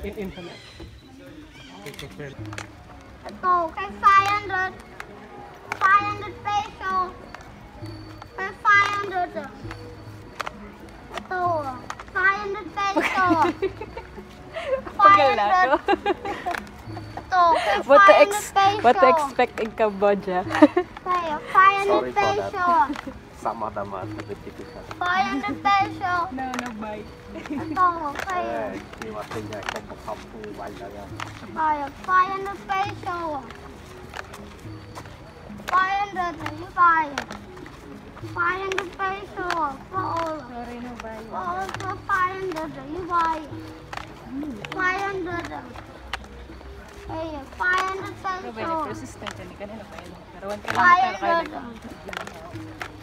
in internet. Ito, kay 500 peso. Kay 500. Ito, 500 peso. 500. Ito, kay 500 peso. What to expect in Cambodia? Kaya, 500 peso. Sama-sama sa bitikisan. 500 peso. No, bye. Ito, kaya. Di waktunya kamu banyak. Kaya, 500 peso. 500, you buy it. 500 peso. For all. Sorry, no bye. For all for 500, you buy it. 500. Hey, 500 Pero peso. resistant yan. Kanina pa yun. Pero 1 kilometer kayo. 500.